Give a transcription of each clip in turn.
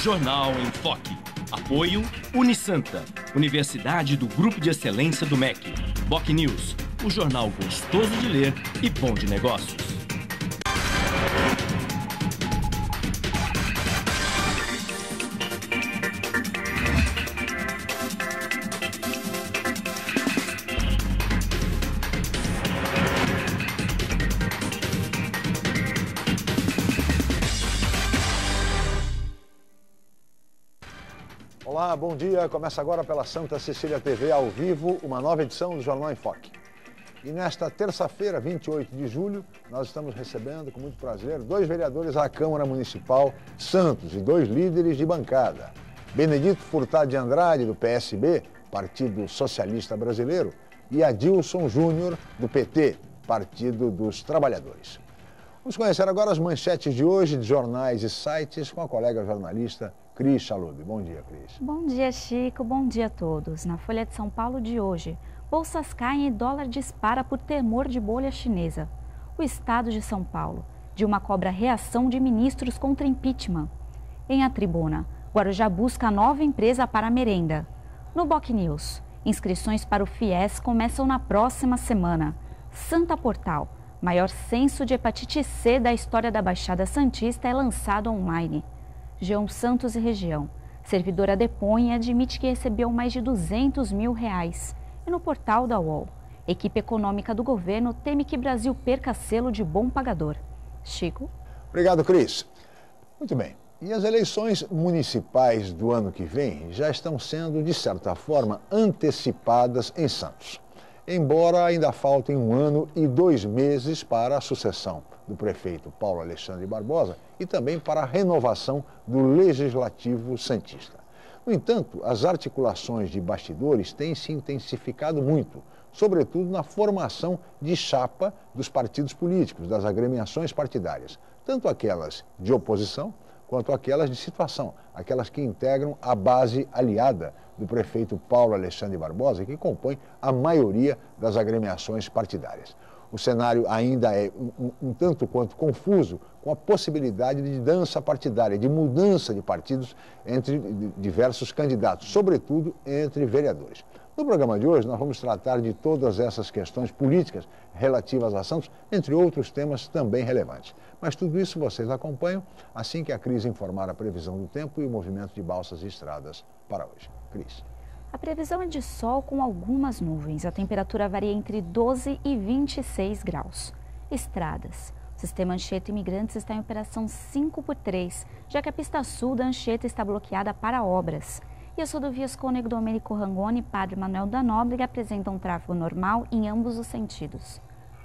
Jornal em Foque. Apoio Unisanta, Universidade do Grupo de Excelência do MEC. BocNews, o jornal gostoso de ler e bom de negócios. Olá, bom dia. Começa agora pela Santa Cecília TV, ao vivo, uma nova edição do Jornal em Foque. E nesta terça-feira, 28 de julho, nós estamos recebendo, com muito prazer, 2 vereadores à Câmara Municipal de Santos e 2 líderes de bancada. Benedito Furtado de Andrade, do PSB, Partido Socialista Brasileiro, e Adilson Júnior, do PT, Partido dos Trabalhadores. Vamos conhecer agora as manchetes de hoje de jornais e sites com a colega jornalista Cris Chalub. Bom dia, Cris. Bom dia, Chico. Bom dia a todos. Na Folha de São Paulo de hoje, bolsas caem e dólar dispara por temor de bolha chinesa. O Estado de São Paulo. Dilma cobra reação de ministros contra impeachment. Em A Tribuna, Guarujá busca nova empresa para a merenda. No BocNews, inscrições para o FIES começam na próxima semana. Santa Portal, maior censo de hepatite C da história da Baixada Santista é lançado online. João Santos e região. Servidora depõe e admite que recebeu mais de R$200 mil. E no portal da UOL, equipe econômica do governo teme que Brasil perca selo de bom pagador. Chico? Obrigado, Cris. Muito bem. E as eleições municipais do ano que vem já estão sendo, de certa forma, antecipadas em Santos. Embora ainda faltem 1 ano e 2 meses para a sucessão do prefeito Paulo Alexandre Barbosa e também para a renovação do Legislativo santista. No entanto, as articulações de bastidores têm se intensificado muito, sobretudo na formação de chapa dos partidos políticos, das agremiações partidárias, tanto aquelas de oposição quanto aquelas de situação, aquelas que integram a base aliada do prefeito Paulo Alexandre Barbosa, que compõe a maioria das agremiações partidárias. O cenário ainda é um tanto quanto confuso, com a possibilidade de dança partidária, de mudança de partidos entre diversos candidatos, sobretudo entre vereadores. No programa de hoje, nós vamos tratar de todas essas questões políticas relativas a Santos, entre outros temas também relevantes. Mas tudo isso vocês acompanham assim que a Cris informar a previsão do tempo e o movimento de balsas e estradas para hoje. Cris. A previsão é de sol com algumas nuvens. A temperatura varia entre 12 e 26 graus. Estradas. O sistema Anchieta Imigrantes está em operação 5x3, já que a pista sul da Anchieta está bloqueada para obras. E as rodovias Cônego Domênico Rangoni e Padre Manuel da Nóbrega apresentam tráfego normal em ambos os sentidos.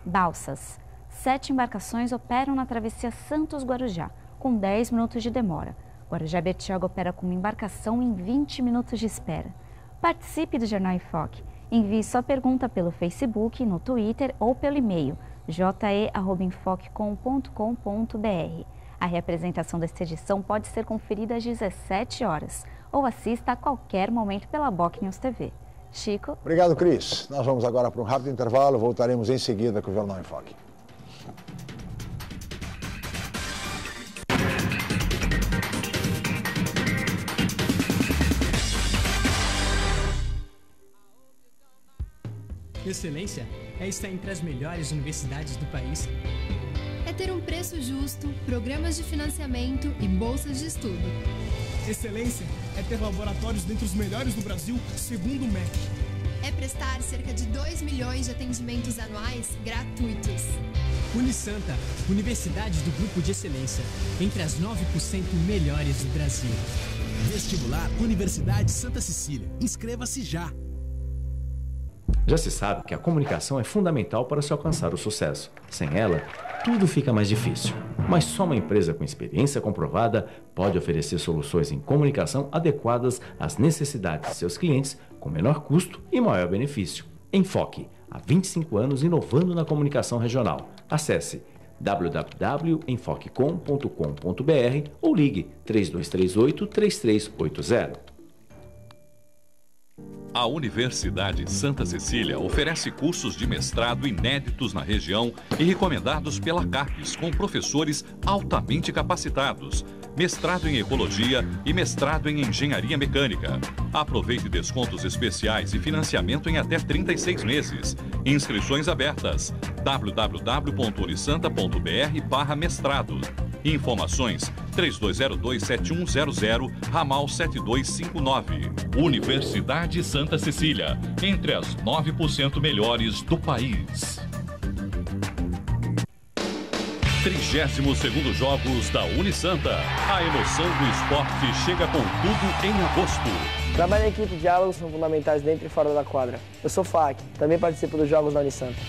Balsas. 7 embarcações operam na travessia Santos-Guarujá, com 10 minutos de demora. Guarujá-Bertioga opera com uma embarcação em 20 minutos de espera. Participe do Jornal em Foque. Envie sua pergunta pelo Facebook, no Twitter ou pelo e-mail je@enfoquecom.com.br. A reapresentação desta edição pode ser conferida às 17 horas ou assista a qualquer momento pela BocNews TV. Chico? Obrigado, Cris. Nós vamos agora para um rápido intervalo, voltaremos em seguida com o Jornal em Foque. Excelência é estar entre as melhores universidades do país. É ter um preço justo, programas de financiamento e bolsas de estudo. Excelência é ter laboratórios dentre os melhores do Brasil, segundo o MEC. É prestar cerca de 2 milhões de atendimentos anuais gratuitos. Unisanta, Universidade do Grupo de Excelência, entre as 9% melhores do Brasil. Vestibular Universidade Santa Cecília. Inscreva-se já! Já se sabe que a comunicação é fundamental para se alcançar o sucesso. Sem ela, tudo fica mais difícil. Mas só uma empresa com experiência comprovada pode oferecer soluções em comunicação adequadas às necessidades de seus clientes, com menor custo e maior benefício. Enfoque, há 25 anos inovando na comunicação regional. Acesse www.enfoquecom.com.br ou ligue 3238-3380. A Universidade Santa Cecília oferece cursos de mestrado inéditos na região e recomendados pela CAPES, com professores altamente capacitados. mestrado em Ecologia e mestrado em Engenharia Mecânica. Aproveite descontos especiais e financiamento em até 36 meses. Inscrições abertas. www.unisanta.br/mestrado. Informações 3202-7100, ramal 7259. Universidade Santa Cecília, entre as 9% melhores do país. 32º Jogos da Unisanta. A emoção do esporte chega com tudo em agosto. Trabalho em equipe, diálogos são fundamentais dentro e fora da quadra. Eu sou FAC, também participo dos Jogos da Unisanta.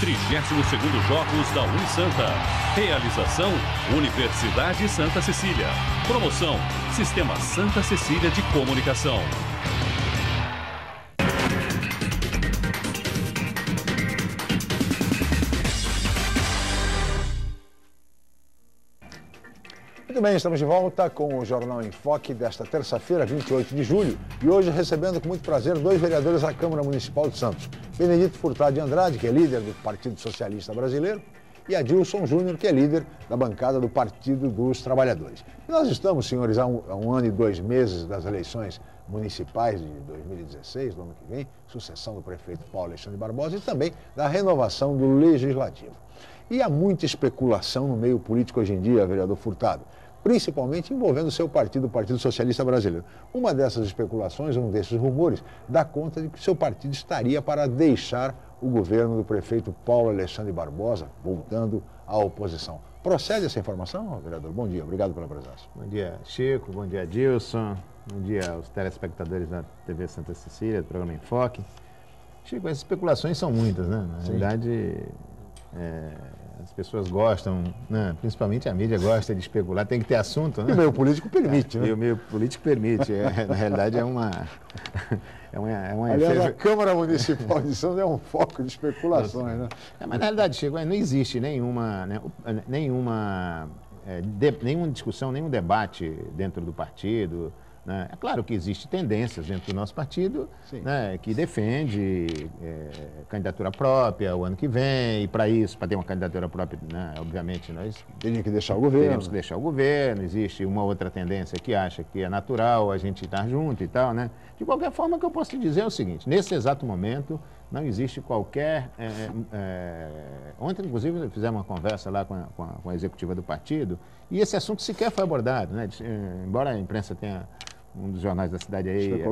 32º Jogos da Unisanta. Realização: Universidade Santa Cecília. Promoção: Sistema Santa Cecília de Comunicação. Muito bem, estamos de volta com o Jornal em Foque desta terça-feira, 28 de julho. E hoje recebendo com muito prazer dois vereadores da Câmara Municipal de Santos. Benedito Furtado de Andrade, que é líder do Partido Socialista Brasileiro, e Adilson Júnior, que é líder da bancada do Partido dos Trabalhadores. E nós estamos, senhores, há um ano e 2 meses das eleições municipais de 2016, do ano que vem, sucessão do prefeito Paulo Alexandre Barbosa e também da renovação do Legislativo. E há muita especulação no meio político hoje em dia, vereador Furtado, principalmente envolvendo o seu partido, o Partido Socialista Brasileiro. Uma dessas especulações, um desses rumores, dá conta de que o seu partido estaria para deixar o governo do prefeito Paulo Alexandre Barbosa, voltando à oposição. Procede essa informação, vereador? Bom dia, obrigado pela presença. Bom dia, Chico, bom dia, Adilson, bom dia aos telespectadores da TV Santa Cecília, do programa Enfoque. Chico, as especulações são muitas, né? Na realidade, as pessoas gostam, né? Principalmente a mídia gosta de especular, tem que ter assunto, né? E o meio político permite, né? E o meio político permite, na realidade é uma Aliás, a Câmara Municipal de Santos é um foco de especulações, né? Mas na realidade, Chico, não existe nenhuma discussão, nenhum debate dentro do partido, né? É claro que existem tendências dentro do nosso partido, né, que defende candidatura própria o ano que vem, e para isso, para ter uma candidatura própria, né, obviamente, nós teríamos que deixar o governo. Teríamos que deixar o governo. Existe uma outra tendência que acha que é natural a gente estar junto e tal, né? De qualquer forma, o que eu posso te dizer é o seguinte: nesse exato momento, não existe qualquer... Ontem, inclusive, fizemos uma conversa lá com a executiva do partido, e esse assunto sequer foi abordado, né? Embora a imprensa tenha... Um dos jornais da cidade aí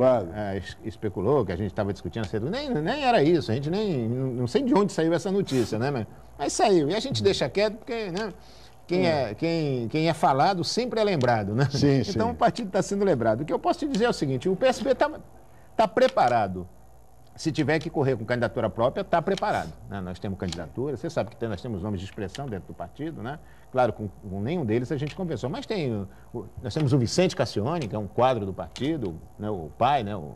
especulou que a gente estava discutindo cedo. Nem era isso, a gente não sei de onde saiu essa notícia, né? Mas saiu. E a gente deixa quieto porque, né, quem é falado sempre é lembrado, né? Sim, então o partido está sendo lembrado. O que eu posso te dizer é o seguinte: o PSB está preparado. Se tiver que correr com candidatura própria, está preparado, né? Nós temos candidatura, você sabe que nós temos nomes de expressão dentro do partido, né? Claro, com nenhum deles a gente conversou, mas nós temos o Vicente Cassione, que é um quadro do partido, né? O pai, né? O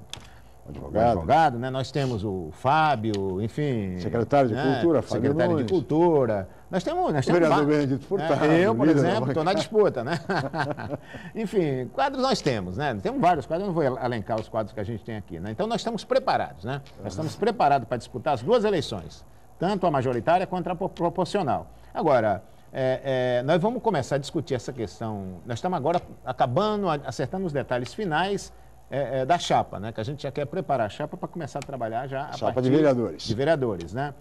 advogado, né? Nós temos o Fábio, enfim... Secretário de Cultura, Fábio Secretário Nunes. de Cultura. Nós temos o vereador Benedito Furtado. Eu, por exemplo, estou na disputa, né? Enfim, quadros nós temos, né? Temos vários quadros, eu não vou elencar os quadros que a gente tem aqui, né? Então nós estamos preparados, né? Nós estamos preparados para disputar as duas eleições, tanto a majoritária quanto a proporcional. Agora, nós vamos começar a discutir essa questão. Nós estamos agora acertando os detalhes finais da chapa, né? Que a gente já quer preparar a chapa para começar a trabalhar já a chapa de vereadores. De vereadores, né?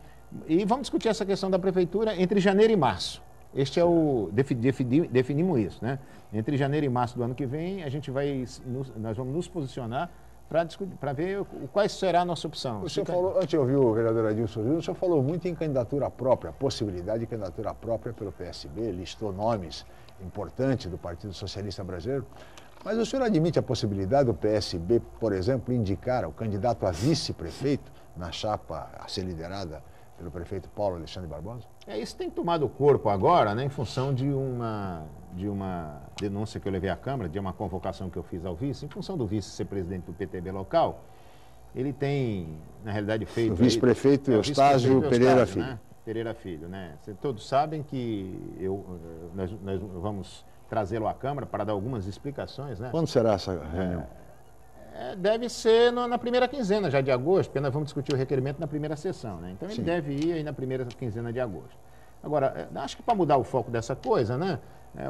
E vamos discutir essa questão da prefeitura entre janeiro e março. Este é o... Definimos isso, né? Entre janeiro e março do ano que vem, nós vamos nos posicionar para ver qual será a nossa opção. O senhor falou, antes de ouvir o vereador Adilson Júnior, o senhor falou muito em candidatura própria, possibilidade de candidatura própria pelo PSB, listou nomes importantes do Partido Socialista Brasileiro. Mas o senhor admite a possibilidade do PSB, por exemplo, indicar o candidato a vice-prefeito na chapa a ser liderada pelo prefeito Paulo Alexandre Barbosa? Isso tem tomado corpo agora, né, em função de uma denúncia que eu levei à Câmara, de uma convocação que eu fiz ao vice, em função do vice ser presidente do PTB local. Ele tem, na realidade, feito... O vice-prefeito Eustáquio Pereira Filho. Né? Pereira Filho, né? Todos sabem que nós vamos trazê-lo à Câmara para dar algumas explicações, né? Quando será essa reunião? Deve ser na primeira quinzena já de agosto, porque nós vamos discutir o requerimento na primeira sessão, né? Então ele deve ir aí na primeira quinzena de agosto. Agora, acho que para mudar o foco dessa coisa, né?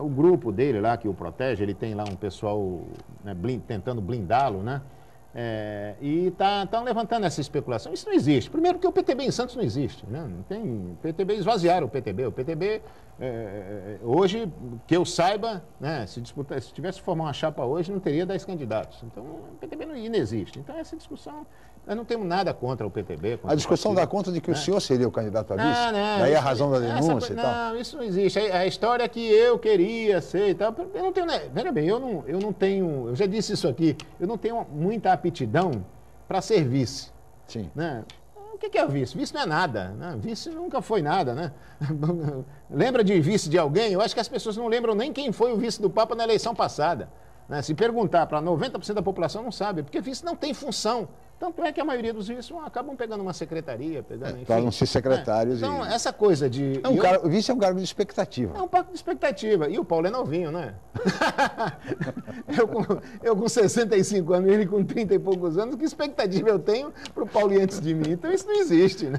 O grupo dele lá que o protege, ele tem lá um pessoal, né, tentando blindá-lo, né? E estão levantando essa especulação. Isso não existe. Primeiro porque o PTB em Santos não existe, né? Não tem, o PTB esvaziaram o PTB. O PTB, hoje, que eu saiba, né, se tivesse que formar uma chapa hoje, não teria 10 candidatos. Então, o PTB não existe. Então, essa discussão, nós não temos nada contra o PTB. Contra a discussão dá conta de que o senhor seria o candidato a vice? Daí a razão da denúncia e tal? Não, isso não existe. A história é que eu queria ser e tal. Eu não tenho, né? Veja bem, eu não tenho, eu já disse isso aqui, eu não tenho muita aptidão para ser vice. Sim. Né? O que é vice? Vice não é nada, né? Vice nunca foi nada, né? Lembra de vice de alguém? Eu acho que as pessoas não lembram nem quem foi o vice do Papa na eleição passada. Né? Se perguntar para 90% da população, não sabe, porque vice não tem função. Tanto é que a maioria dos vices acabam pegando uma secretaria, tornam-se secretários. Então, essa coisa de... O vice é um cargo de expectativa. É um cargo de expectativa. E o Paulo é novinho, né? eu com 65 anos, ele com 30 e poucos anos, que expectativa eu tenho para o Paulo ir antes de mim? Então, isso não existe, né?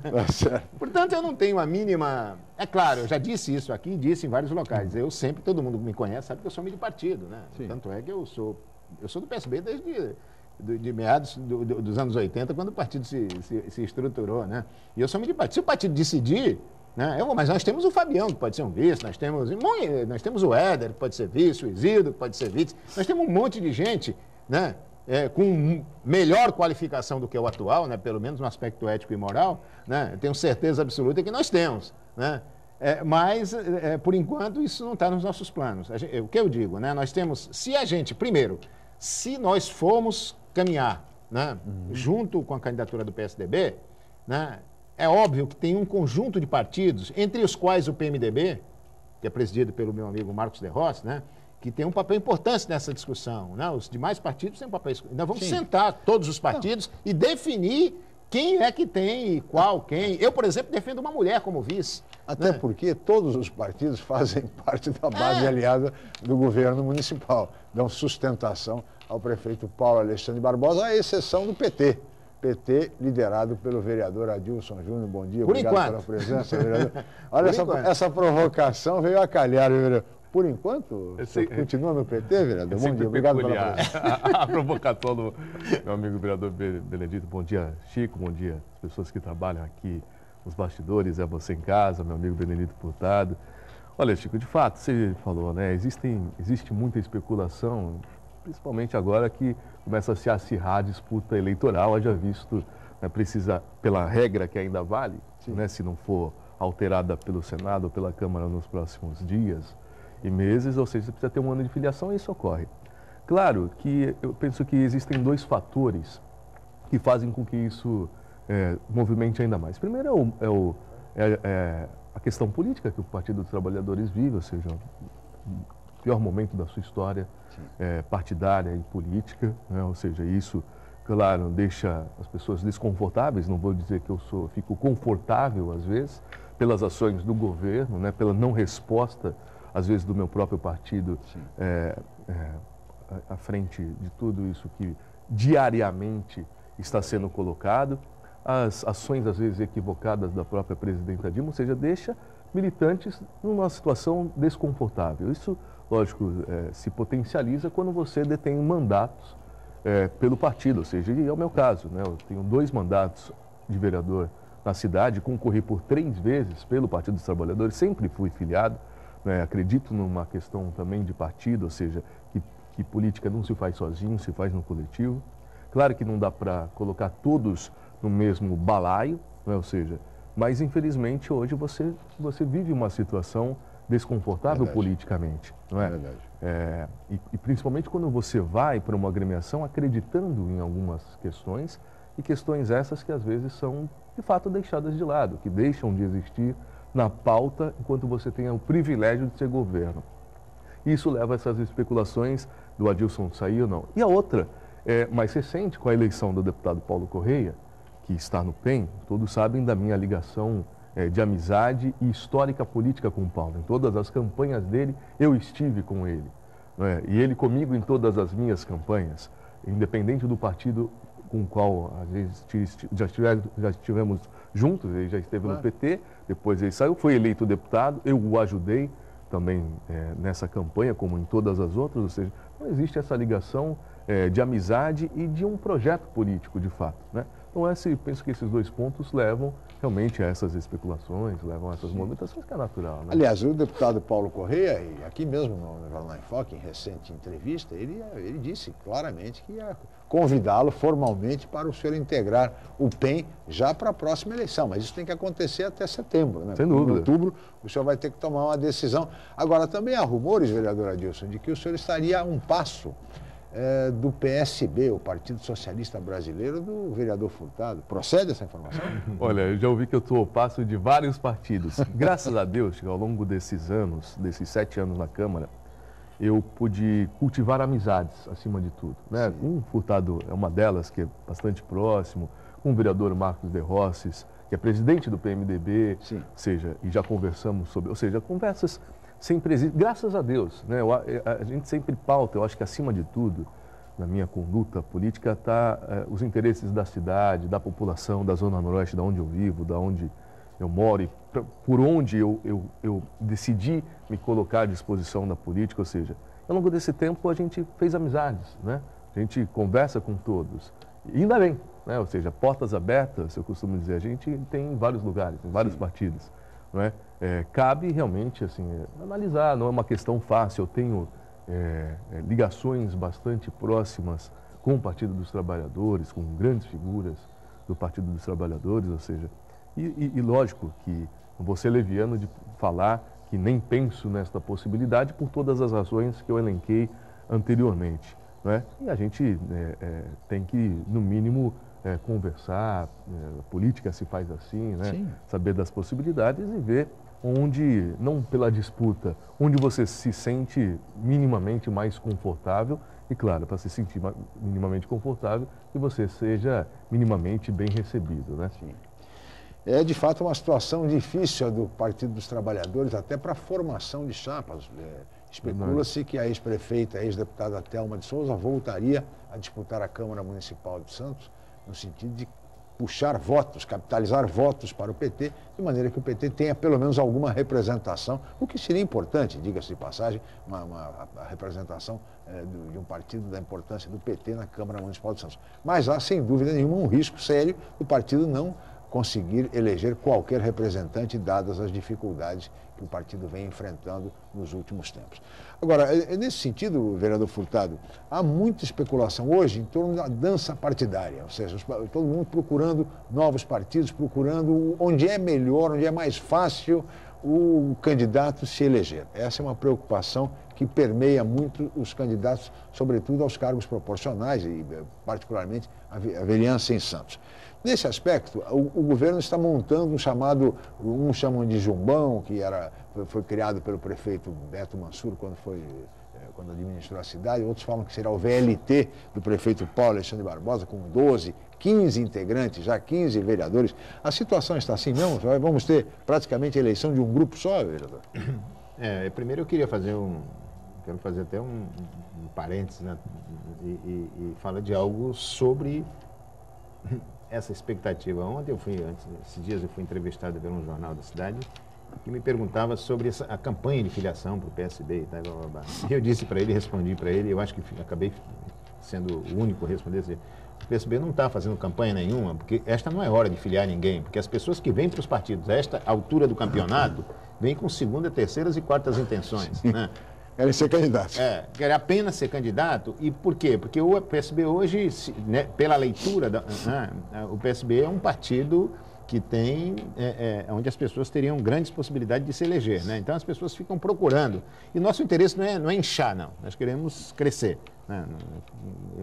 Portanto, eu não tenho a mínima... É claro, eu já disse isso aqui, disse em vários locais. Eu sempre, todo mundo me conhece, sabe que eu sou meio de partido, né? Sim. Tanto é que eu sou do PSB desde... De meados dos anos 80, quando o partido se estruturou, né? E eu sou muito de partido. Se o partido decidir, né? Mas nós temos o Fabião, que pode ser um vice, nós temos o Éder, que pode ser vice, o Isildo, que pode ser vice. Nós temos um monte de gente, né? Com melhor qualificação do que o atual, né? Pelo menos no aspecto ético e moral, né? Eu tenho certeza absoluta que nós temos, né? Mas, por enquanto, isso não está nos nossos planos. O que eu digo, né? Nós temos, se nós formos caminhar, né, junto com a candidatura do PSDB, né, é óbvio que tem um conjunto de partidos, entre os quais o PMDB, que é presidido pelo meu amigo Marcos de Rossi, né, que tem um papel importante nessa discussão. Né? Os demais partidos têm um papel... Nós vamos sentar todos os partidos e definir quem é que tem e quem. Eu, por exemplo, defendo uma mulher como vice. Até porque todos os partidos fazem parte da base aliada do governo municipal, dão sustentação ao prefeito Paulo Alexandre Barbosa, à exceção do PT. PT liderado pelo vereador Adilson Júnior. Bom dia, obrigado pela presença, vereador. Olha, essa provocação veio a calhar, vereador. Por enquanto, você continua no PT, vereador? Bom dia, obrigado pela presença. A provocação do meu amigo vereador Benedito. Bom dia, Chico, bom dia às pessoas que trabalham aqui nos bastidores, você em casa, meu amigo Benedito Furtado. Olha, Chico, de fato, você falou, né? Existe muita especulação, principalmente agora que começa a se acirrar a disputa eleitoral, haja visto, né, precisa, pela regra que ainda vale, né, se não for alterada pelo Senado ou pela Câmara nos próximos dias e meses, ou seja, você precisa ter um ano de filiação e isso ocorre. Claro que eu penso que existem dois fatores que fazem com que isso movimente ainda mais. Primeiro é a questão política que o Partido dos Trabalhadores vive, ou seja, o pior momento da sua história partidária e política, né? Ou seja, isso, claro, deixa as pessoas desconfortáveis, não vou dizer que eu fico confortável às vezes, pelas ações do governo, né? Pela não resposta, às vezes, do meu próprio partido à frente de tudo isso que diariamente está sendo colocado, as ações, às vezes, equivocadas da própria presidenta Dilma, ou seja, deixa militantes numa situação desconfortável. Isso, lógico, se potencializa quando você detém mandatos pelo partido, ou seja, é o meu caso, né? Eu tenho 2 mandatos de vereador na cidade, concorri por 3 vezes pelo Partido dos Trabalhadores, sempre fui filiado, né? Acredito numa questão também de partido, ou seja, que política não se faz sozinho, se faz no coletivo. Claro que não dá para colocar todos no mesmo balaio, né? Ou seja, mas infelizmente hoje você vive uma situação desconfortável politicamente, não é? E principalmente quando você vai para uma agremiação acreditando em algumas questões, e questões essas que às vezes são de fato deixadas de lado, que deixam de existir na pauta enquanto você tem o privilégio de ser governo. Isso leva a essas especulações do Adilson sair ou não. E a outra, mais recente, com a eleição do deputado Paulo Correia, que está no PEN, todos sabem da minha ligação de amizade e histórica política com o Paulo. Em todas as campanhas dele, eu estive com ele. Né? E ele comigo em todas as minhas campanhas, independente do partido com o qual, às vezes, já estivemos juntos. Ele já esteve no PT, depois ele saiu, foi eleito deputado, eu o ajudei também nessa campanha, como em todas as outras, ou seja, não existe essa ligação de amizade e de um projeto político, de fato, né? Então, penso que esses dois pontos levam realmente a essas especulações, levam a essas movimentações, que é natural, né? Aliás, o deputado Paulo Correia, e aqui mesmo no Jornal em Foque, em recente entrevista, ele disse claramente que ia convidá-lo formalmente para o senhor integrar o PEN já para a próxima eleição. Mas isso tem que acontecer até setembro, né? Sem dúvida. Em outubro, o senhor vai ter que tomar uma decisão. Agora, também há rumores, vereador Adilson, de que o senhor estaria a um passo do PSB, o Partido Socialista Brasileiro, do vereador Furtado. Procede essa informação? Olha, eu já ouvi que eu estou ao passo de vários partidos. Graças a Deus, ao longo desses anos, desses 7 anos na Câmara, eu pude cultivar amizades, acima de tudo, né? Um Furtado é uma delas, que é bastante próximo, com o vereador Marcos de Rosses, que é presidente do PMDB, ou seja, e já conversamos sobre, ou seja, conversas sempre existem, graças a Deus, né? A gente sempre pauta, eu acho que acima de tudo, na minha conduta política, está os interesses da cidade, da população, da Zona Noroeste, da onde eu vivo, da onde eu moro, e por onde eu decidi me colocar à disposição da política, ou seja, ao longo desse tempo a gente fez amizades, né? A gente conversa com todos, e ainda bem, né? Ou seja, portas abertas, eu costumo dizer, a gente tem em vários lugares, em vários partidos, não é? Cabe realmente assim, analisar, não é uma questão fácil. Eu tenho ligações bastante próximas com o Partido dos Trabalhadores, com grandes figuras do Partido dos Trabalhadores, ou seja, e lógico que não vou ser leviano de falar que nem penso nesta possibilidade por todas as razões que eu elenquei anteriormente, não é? E a gente tem que, no mínimo, conversar, a política se faz assim, né? Sim. Saber das possibilidades e ver onde, não pela disputa, onde você se sente minimamente mais confortável e, claro, para se sentir minimamente confortável, que você seja minimamente bem recebido, né? Sim. É, de fato, uma situação difícil a do Partido dos Trabalhadores, até para a formação de chapas. Especula-se que a ex-prefeita, a ex-deputada Thelma de Souza voltaria a disputar a Câmara Municipal de Santos, no sentido de puxar votos, capitalizar votos para o PT, de maneira que o PT tenha pelo menos alguma representação, o que seria importante, diga-se de passagem, a representação de um partido da importância do PT na Câmara Municipal de Santos. Mas há, sem dúvida nenhuma, um risco sério do partido não conseguir eleger qualquer representante, dadas as dificuldades que o partido vem enfrentando nos últimos tempos. Agora, nesse sentido, vereador Furtado, há muita especulação hoje em torno da dança partidária, ou seja, todo mundo procurando novos partidos, procurando onde é melhor, onde é mais fácil o candidato se eleger. Essa é uma preocupação que permeia muito os candidatos, sobretudo aos cargos proporcionais e, particularmente, a vereança em Santos. Nesse aspecto, o governo está montando um uns chamam de Jumbão, que foi criado pelo prefeito Beto Mansur quando administrou a cidade, outros falam que será o VLT do prefeito Paulo Alexandre Barbosa, com 12, 15 integrantes, já 15 vereadores. A situação está assim mesmo? Vamos ter praticamente a eleição de um grupo só, vereador? Primeiro eu queria fazer quero fazer até um parênteses, né? E falar de algo sobre essa expectativa. Esses dias eu fui entrevistado por um jornal da cidade que me perguntava sobre a campanha de filiação para o PSB e tal, blá, blá, blá. E eu disse para ele, respondi para ele, eu acho que acabei sendo o único a responder assim, o PSB não está fazendo campanha nenhuma, porque esta não é hora de filiar ninguém, porque as pessoas que vêm para os partidos a esta altura do campeonato vêm com segunda, terceiras e quartas intenções, né? Querem ser candidatos. Querem apenas ser candidato. E por quê? Porque o PSB hoje, né, pela leitura, o PSB é um partido que tem, onde as pessoas teriam grandes possibilidades de se eleger, né? Então as pessoas ficam procurando. E nosso interesse não é inchar, não. Nós queremos crescer, né?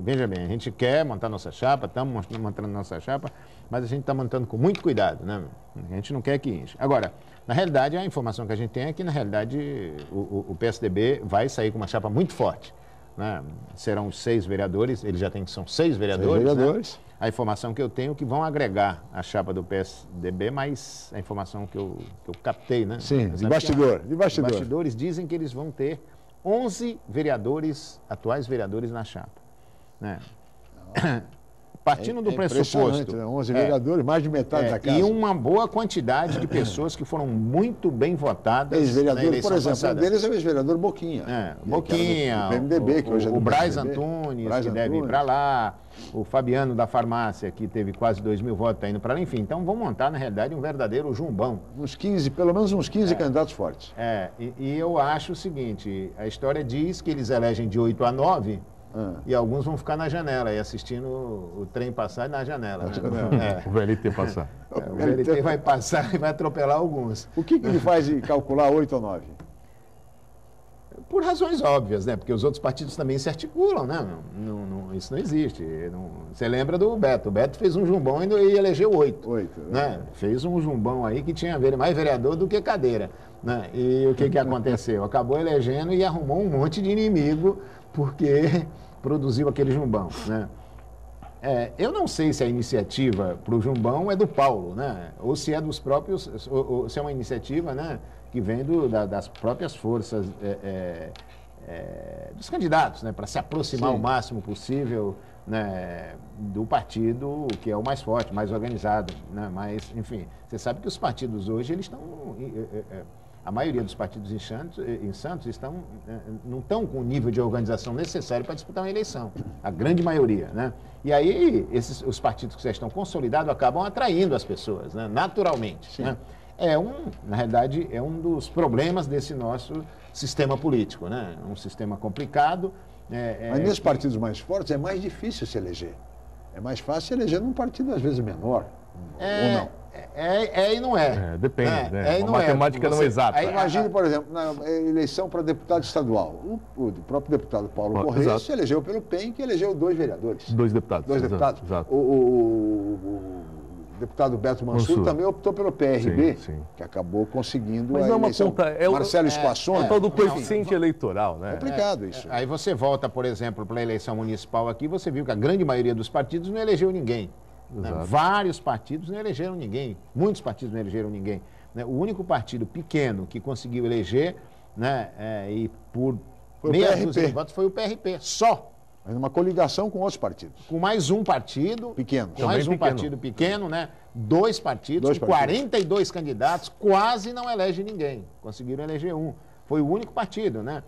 Veja bem, a gente quer montar nossa chapa, estamos montando nossa chapa, mas a gente está montando com muito cuidado, né? A gente não quer que inche. Agora, na realidade, a informação que a gente tem é que, na realidade, o PSDB vai sair com uma chapa muito forte, né? Serão 6 vereadores, eles já têm que são 6 vereadores. 6 vereadores. Né? A informação que eu tenho é que vão agregar a chapa do PSDB, mas a informação que eu captei, né? Sim, de bastidor. Os bastidores dizem que eles vão ter 11 vereadores, atuais vereadores na chapa, né? partindo do pressuposto... Né? 11 vereadores, mais de metade da casa. E uma boa quantidade de pessoas que foram muito bem votadas. Ex-vereador, por exemplo, um deles é o ex-vereador Boquinha. Boquinha, o PMDB, que hoje é do o Braz PMDB, Antunes, que deve ir para lá, o Fabiano da Farmácia, que teve quase 2.000 votos, está indo para lá. Enfim, então vamos montar, na realidade, um verdadeiro jumbão. Pelo menos uns 15 candidatos fortes. E eu acho o seguinte, a história diz que eles elegem de 8 a 9... E alguns vão ficar na janela, e assistindo o trem passar na janela. Né? O VLT passar. O VLT vai passar e vai atropelar alguns. O que ele faz em calcular 8 ou 9? Por razões óbvias, né? Porque os outros partidos também se articulam, né? Isso não existe. Você lembra do Beto? O Beto fez um jumbão e elegeu 8. Né? Fez um jumbão aí que tinha mais vereador do que cadeira. Né? E o que aconteceu? Acabou elegendo e arrumou um monte de inimigo porque produziu aquele jumbão, né? Eu não sei se a iniciativa para o jumbão é do Paulo, né? Ou se é dos próprios, ou se é uma iniciativa, né, que vem das próprias forças dos candidatos, né, para se aproximar o máximo possível, né, do partido que é o mais forte, mais organizado, né? Mas, enfim, você sabe que os partidos hoje eles estão a maioria dos partidos em Santos não estão com o nível de organização necessário para disputar uma eleição. A grande maioria, né? E aí, os partidos que já estão consolidados acabam atraindo as pessoas, né? Naturalmente. Né? Na realidade, é um dos problemas desse nosso sistema político, né? Um sistema complicado. Mas nesses partidos mais fortes é mais difícil se eleger. É mais fácil eleger num partido, às vezes, menor. Ou não? E não é. Depende, né? A matemática não é exata. Aí imagine, por exemplo, na eleição para deputado estadual. O próprio deputado Paulo Correia se elegeu pelo PEN, que elegeu 2 vereadores. 2 deputados. 2 deputados. Exato. O deputado Beto Mansur também optou pelo PRB, que acabou conseguindo a eleição. Marcelo Esquaçon. É o tal do coeficiente eleitoral, né? É complicado isso. Aí você volta, por exemplo, para a eleição municipal aqui, você viu que a grande maioria dos partidos não elegeu ninguém. Né? Vários partidos não elegeram ninguém, muitos partidos não elegeram ninguém. Né? O único partido pequeno que conseguiu eleger, né, e por meia dúzia de votos foi o PRP, só. Mas uma coligação com outros partidos. Com mais um partido pequeno. Com mais um partido pequeno, né? 2 partidos, com 42 candidatos, quase não elege ninguém. Conseguiram eleger um. Foi o único partido, né?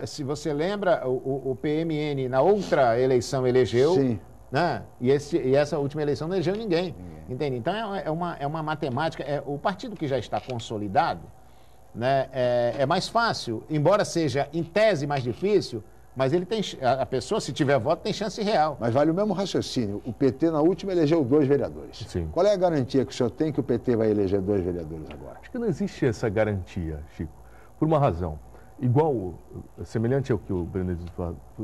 Se você lembra, o PMN na outra eleição elegeu. Sim. Né? E essa última eleição não elegeu ninguém. Entende? Então é uma matemática. O partido que já está consolidado, né, é mais fácil, embora seja em tese mais difícil, mas ele tem, a pessoa, se tiver voto, tem chance real. Mas vale o mesmo raciocínio. O PT na última elegeu 2 vereadores. Sim. Qual é a garantia que o senhor tem que o PT vai eleger 2 vereadores agora? Acho que não existe essa garantia, Chico, por uma razão. Igual, semelhante ao que o Benedito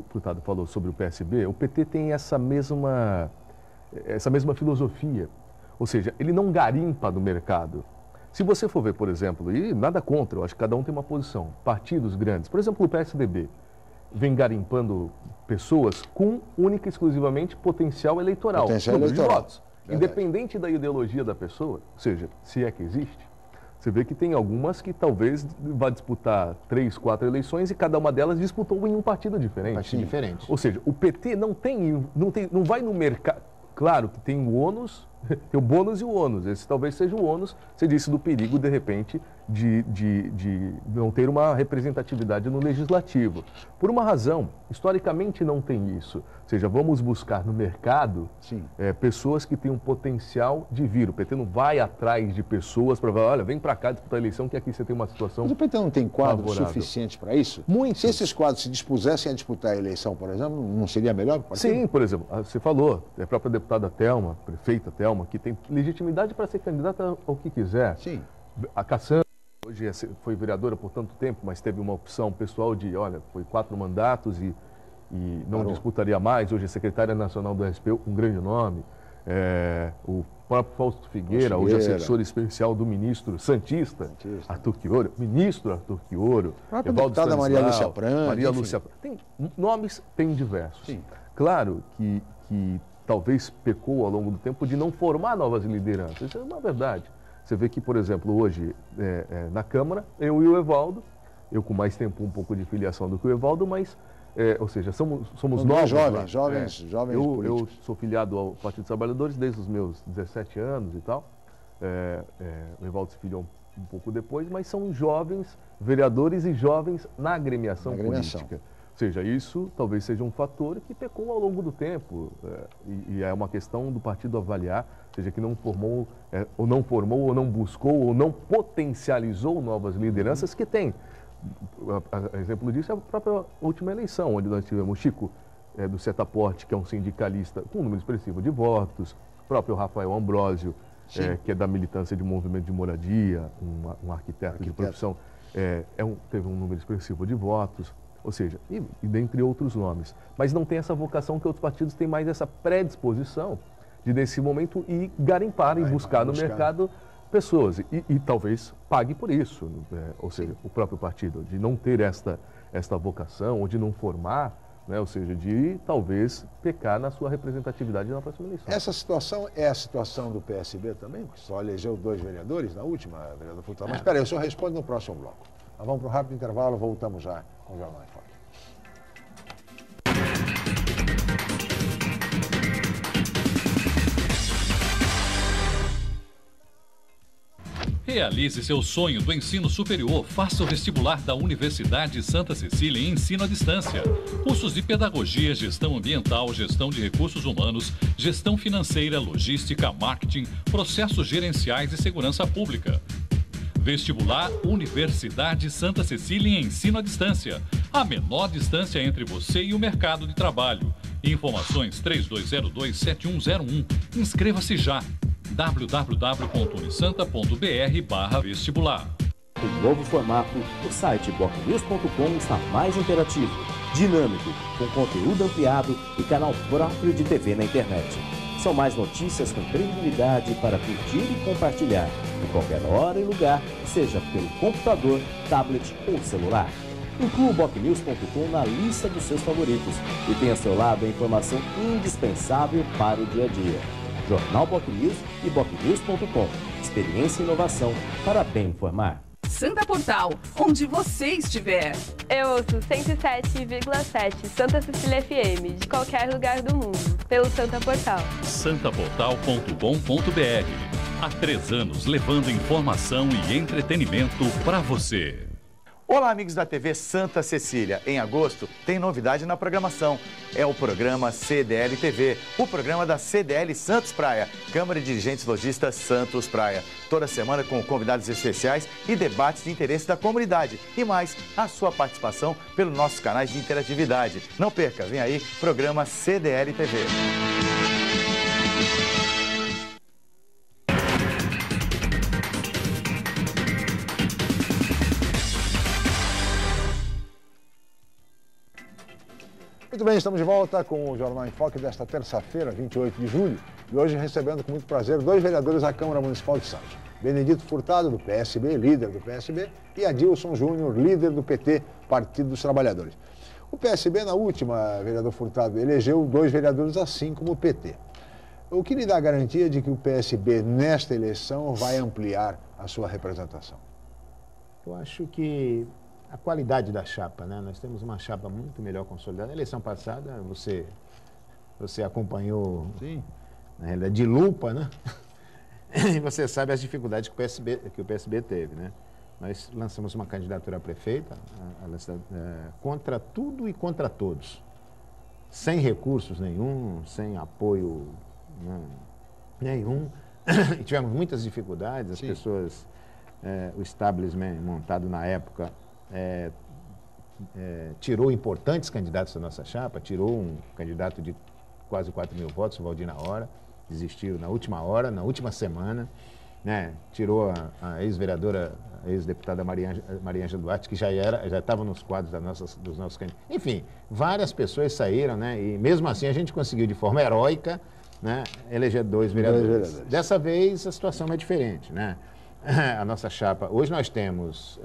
Furtado falou sobre o PSB, o PT tem essa mesma filosofia. Ou seja, ele não garimpa no mercado. Se você for ver, por exemplo, e nada contra, eu acho que cada um tem uma posição, partidos grandes, por exemplo, o PSDB, vem garimpando pessoas com única e exclusivamente potencial eleitoral. Potencial eleitoral. Votos. Independente da ideologia da pessoa, ou seja, se é que existe, você vê que tem algumas que talvez vá disputar 3, 4 eleições e cada uma delas disputou em um partido diferente. Ou seja, o PT não vai no mercado. Claro que tem o ônus, tem o bônus e o ônus. Esse talvez seja o ônus, você disse, do perigo, de repente, de não ter uma representatividade no legislativo. Por uma razão, historicamente não tem isso. Ou seja, vamos buscar no mercado pessoas que têm um potencial de vir. O PT não vai atrás de pessoas para falar, olha, vem para cá disputar a eleição que aqui você tem uma situação. Mas o PT não tem quadros favorável. Suficientes para isso? Muito. Se esses quadros se dispusessem a disputar a eleição, por exemplo, não seria melhor para o partido? Sim, por exemplo, você falou, a própria deputada Thelma, prefeita Thelma, que tem legitimidade para ser candidata ao que quiser. Sim. A Cassandra, hoje foi vereadora por tanto tempo, mas teve uma opção pessoal de, olha, foi 4 mandatos e não disputaria mais. Hoje é secretária nacional do SPU, um grande nome. O próprio Fausto Figueira, hoje assessor especial do ministro Santista. Arthur Quioro, ministro Arthur Quioro. A deputada Maria Lúcia Prange. Maria Lúcia Prange. Nomes tem diversos. Sim. Claro que talvez pecou ao longo do tempo de não formar novas lideranças. Isso é uma verdade. Você vê que, por exemplo, hoje na Câmara, eu e o Evaldo, eu com mais tempo um pouco de filiação do que o Evaldo, mas ou seja, somos novos. Jovens políticos. Eu sou filiado ao Partido dos Trabalhadores desde os meus 17 anos e tal. O Evaldo se filiou um pouco depois, mas são jovens vereadores e jovens na agremiação política. Ou seja, isso talvez seja um fator que pecou ao longo do tempo e é uma questão do partido avaliar, ou seja, que não formou, ou não buscou, ou não potencializou novas lideranças que tem. Exemplo disso é a própria última eleição, onde nós tivemos o Chico do Setaporte, que é um sindicalista com um número expressivo de votos, o próprio Rafael Ambrósio, que é da militância de movimento de moradia, um arquiteto de profissão, teve um número expressivo de votos. Ou seja, e dentre outros nomes. Mas não tem essa vocação que outros partidos têm mais essa predisposição de, nesse momento, ir garimpar e buscar no mercado pessoas. E talvez pague por isso. Ou seja, o próprio partido, de não ter esta vocação, ou de não formar, né, ou seja, de talvez pecar na sua representatividade na próxima eleição. Essa situação é a situação do PSB também, que só elegeu 2 vereadores na última, vereador Furtado. Mas espera aí, o senhor responde no próximo bloco. Nós vamos para um rápido intervalo, voltamos já com o Jornal em Foque. Realize seu sonho do ensino superior. Faça o vestibular da Universidade Santa Cecília em ensino à distância. Cursos de pedagogia, gestão ambiental, gestão de recursos humanos, gestão financeira, logística, marketing, processos gerenciais e segurança pública. Vestibular Universidade Santa Cecília em ensino à distância. A menor distância entre você e o mercado de trabalho. Informações 3202-7101. Inscreva-se já. www.unisanta.br/vestibular. O novo formato do site bocnews.com está mais interativo, dinâmico, com conteúdo ampliado e canal próprio de TV na internet. São mais notícias com credibilidade para curtir e compartilhar, em qualquer hora e lugar, seja pelo computador, tablet ou celular. Inclua o bocnews.com na lista dos seus favoritos e tenha ao seu lado a informação indispensável para o dia a dia. Jornal BocNews e bocnews.com. Experiência e inovação para bem informar. Santa Portal, onde você estiver. Eu ouço 107,7 Santa Cecília FM, de qualquer lugar do mundo, pelo Santa Portal. santaportal.com.br. Há 3 anos levando informação e entretenimento para você. Olá, amigos da TV Santa Cecília. Em agosto, tem novidade na programação. É o programa CDL TV, o programa da CDL Santos Praia, Câmara de Dirigentes Lojistas Santos Praia. Toda semana com convidados especiais e debates de interesse da comunidade. E mais, a sua participação pelos nossos canais de interatividade. Não perca, vem aí, programa CDL TV. Muito bem, estamos de volta com o Jornal em Foque desta terça-feira, 28 de julho. E hoje recebendo com muito prazer 2 vereadores da Câmara Municipal de Santos. Benedito Furtado, do PSB, líder do PSB, e Adilson Júnior, líder do PT, Partido dos Trabalhadores. O PSB, na última, vereador Furtado, elegeu 2 vereadores, assim como o PT. O que lhe dá a garantia de que o PSB, nesta eleição, vai ampliar a sua representação? Eu acho que a qualidade da chapa, né? Nós temos uma chapa muito melhor consolidada. Na eleição passada, você acompanhou, sim, na realidade, de lupa, né? E você sabe as dificuldades que o PSB teve, né? Nós lançamos uma candidatura a prefeita contra tudo e contra todos, sem recursos nenhum, sem apoio, né, nenhum. E tivemos muitas dificuldades, as pessoas, o establishment montado na época tirou importantes candidatos da nossa chapa, tirou um candidato de quase 4.000 votos, o Valdir na hora, desistiu na última hora, na última semana, né? Tirou a ex-vereadora, a ex-deputada Maria Ângela Duarte, que já estava nos quadros dos nossos candidatos. Enfim, várias pessoas saíram, né? E mesmo assim a gente conseguiu de forma heróica, né, eleger 2 vereadores. Dessa vez a situação é diferente, né? A nossa chapa, hoje nós temos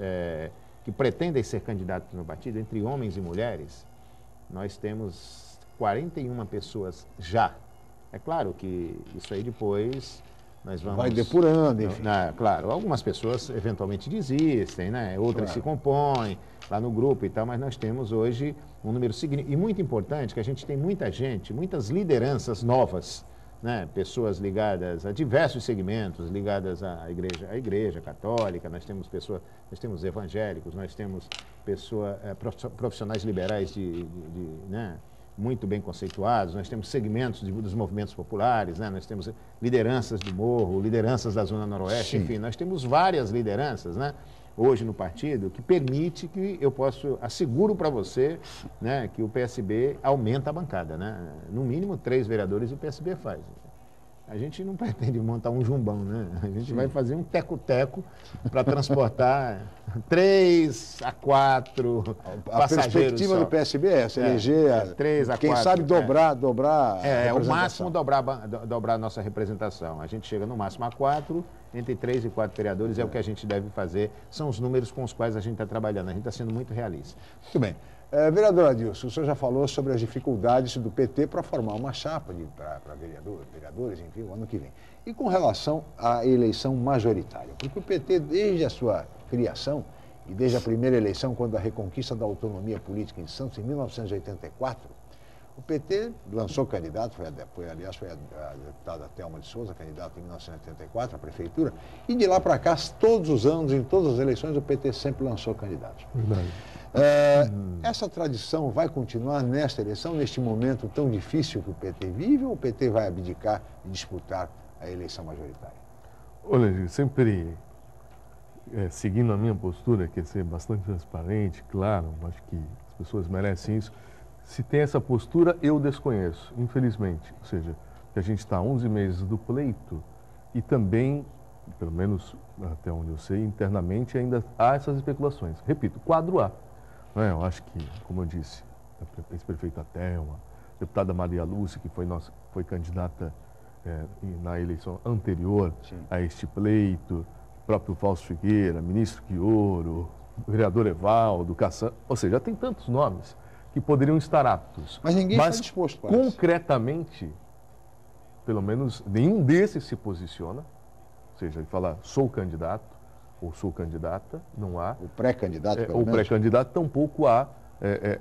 que pretendem ser candidatos no partido, entre homens e mulheres, nós temos 41 pessoas já. É claro que isso aí depois Nós vamos... Vai depurando, enfim. Claro, algumas pessoas eventualmente desistem, né? Outras se compõem lá no grupo e tal, mas nós temos hoje um número significativo. E muito importante que a gente tem muita gente, muitas lideranças novas, né? Pessoas ligadas a diversos segmentos, ligadas à igreja católica, nós temos evangélicos, nós temos profissionais liberais né? Muito bem conceituados, nós temos segmentos dos movimentos populares, né? Nós temos lideranças do Morro, lideranças da Zona Noroeste, enfim, nós temos várias lideranças, né? Hoje no partido, que permite que eu asseguro para você, né, que o PSB aumenta a bancada, né? No mínimo 3 vereadores o PSB faz. A gente não pretende montar um jumbão, né? A gente vai fazer um teco-teco para transportar 3 a 4 a perspectiva do PSB é essa, eleger 3 a 4. Quem sabe dobrar o máximo dobrar a nossa representação. A gente chega no máximo a 4, entre 3 e 4 vereadores é o que a gente deve fazer. São os números com os quais a gente está trabalhando. A gente está sendo muito realista. Muito bem. Vereador Adilson, o senhor já falou sobre as dificuldades do PT para formar uma chapa para vereadores, enfim, o ano que vem. E com relação à eleição majoritária? Porque o PT, desde a sua criação e desde a primeira eleição, quando a reconquista da autonomia política em Santos, em 1984, o PT lançou candidato, foi a deputada Thelma de Souza, candidata em 1984 à prefeitura, e de lá para cá, todos os anos, em todas as eleições, o PT sempre lançou candidatos. Verdade. Essa tradição vai continuar nesta eleição, neste momento tão difícil que o PT vive, ou o PT vai abdicar de disputar a eleição majoritária? Olha, sempre seguindo a minha postura, que é ser bastante transparente, claro, acho que as pessoas merecem isso. Se tem essa postura, eu desconheço, infelizmente. Ou seja, que a gente está a 11 meses do pleito e também, pelo menos até onde eu sei, internamente ainda há essas especulações. Repito, quadro A. Eu acho que, como eu disse, a ex-prefeita Thelma, a deputada Maria Lúcia, que foi candidata na eleição anterior a este pleito, o próprio Fausto Figueira, ministro Quioro, o vereador Evaldo, Cassan, ou seja, tem tantos nomes que poderiam estar aptos. Mas ninguém está disposto para isso. Concretamente, pelo menos nenhum desses se posiciona, ou seja, ele fala, sou candidato, ou sou candidata, não há. O pré-candidato, pelo menos. O pré-candidato, tampouco há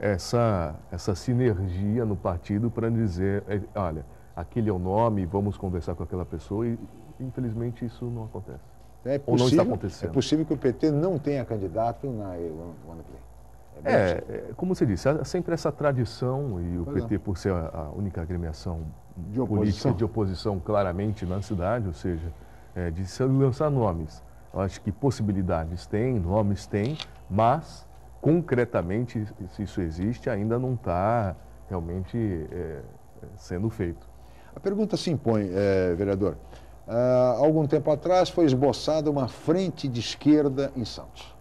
essa sinergia no partido para dizer, olha, aquele é o nome, vamos conversar com aquela pessoa e, infelizmente, isso não acontece. Ou não está acontecendo. É possível que o PT não tenha candidato no ano que vem. Como você disse, há sempre essa tradição e o PT, por ser a única agremiação política de oposição claramente na cidade, ou seja, de se lançar nomes. Eu acho que possibilidades tem, nomes tem, mas concretamente, se isso existe, ainda não está realmente sendo feito. A pergunta se impõe, vereador. Há algum tempo atrás foi esboçada uma frente de esquerda em Santos.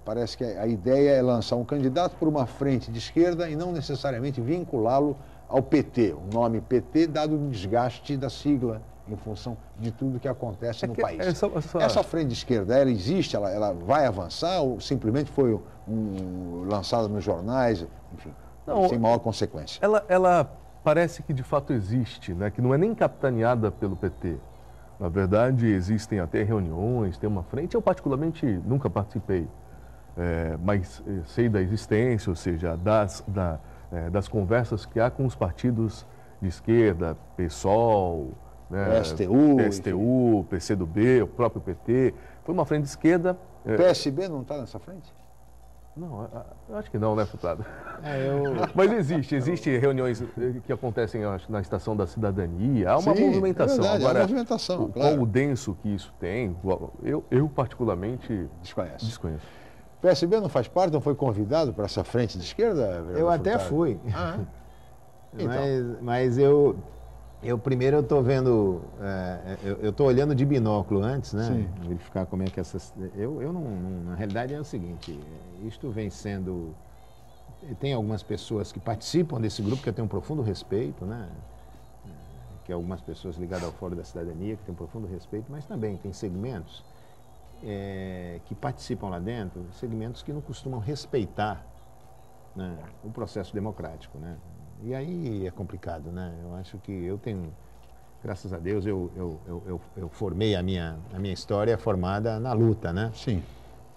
Parece que a ideia é lançar um candidato por uma frente de esquerda e não necessariamente vinculá-lo ao PT, o nome PT, dado o desgaste da sigla em função de tudo que acontece no país. Essa frente de esquerda, ela existe, ela vai avançar ou simplesmente foi lançada nos jornais, enfim, sem maior consequência? Ela parece que de fato existe, né? Que não é nem capitaneada pelo PT. Na verdade, existem até reuniões, tem uma frente. Eu particularmente nunca participei, mas sei da existência, ou seja, das conversas que há com os partidos de esquerda, PSOL, PSTU, PCdoB, o próprio PT. Foi uma frente de esquerda. O PSB não está nessa frente? Não, eu acho que não, né, deputado? Mas existe reuniões que acontecem, eu acho, na Estação da Cidadania. Há uma movimentação. É verdade, agora, há uma movimentação, qual o denso que isso tem, eu particularmente desconheço. O PSB não faz parte, não foi convidado para essa frente de esquerda? Eu até fui. Mas eu primeiro estou vendo, eu estou olhando de binóculo antes, né? Sim. Verificar como é que essas... Eu não, na realidade é o seguinte, isto vem sendo... Tem algumas pessoas que participam desse grupo que eu tenho um profundo respeito, né? Que algumas pessoas ligadas ao Fórum da Cidadania, que têm um profundo respeito, mas também tem segmentos que participam lá dentro, segmentos que não costumam respeitar, né, o processo democrático, né? E aí é complicado, né? Eu acho que eu tenho graças a Deus, eu formei a minha história formada na luta, né? Sim.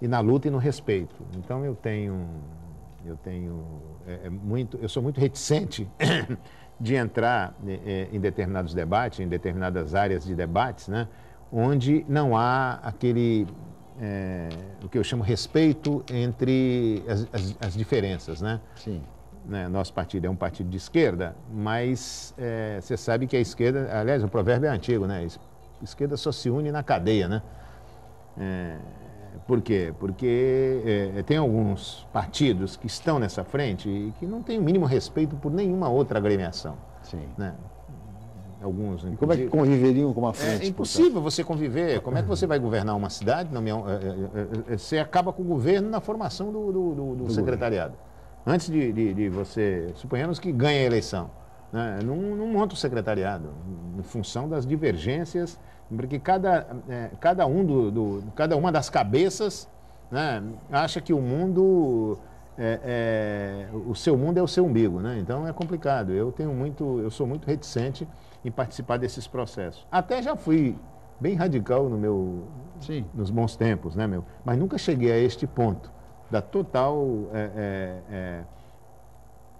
E na luta e no respeito. Então eu sou muito reticente de entrar em determinados debates, em determinadas áreas de debates, né? Onde não há aquele, o que eu chamo respeito entre as diferenças, né? Sim. Né? Nosso partido é um partido de esquerda, mas você sabe que a esquerda, aliás, o provérbio é antigo, né? A esquerda só se une na cadeia, né? Por quê? Porque tem alguns partidos que estão nessa frente e que não têm o mínimo respeito por nenhuma outra agremiação. Sim. Né? Alguns, e como é que conviveriam com uma frente? É impossível você conviver. Como é que você vai governar uma cidade? Você acaba com o governo na formação do secretariado. Antes de você... Suponhamos que ganhe a eleição. Né? Não monta o secretariado, em função das divergências, porque cada uma das cabeças, né, acha que o mundo... o seu mundo é o seu umbigo, né? Então é complicado. Eu sou muito reticente em participar desses processos. Até já fui bem radical nos bons tempos, né, meu? Mas nunca cheguei a este ponto da total,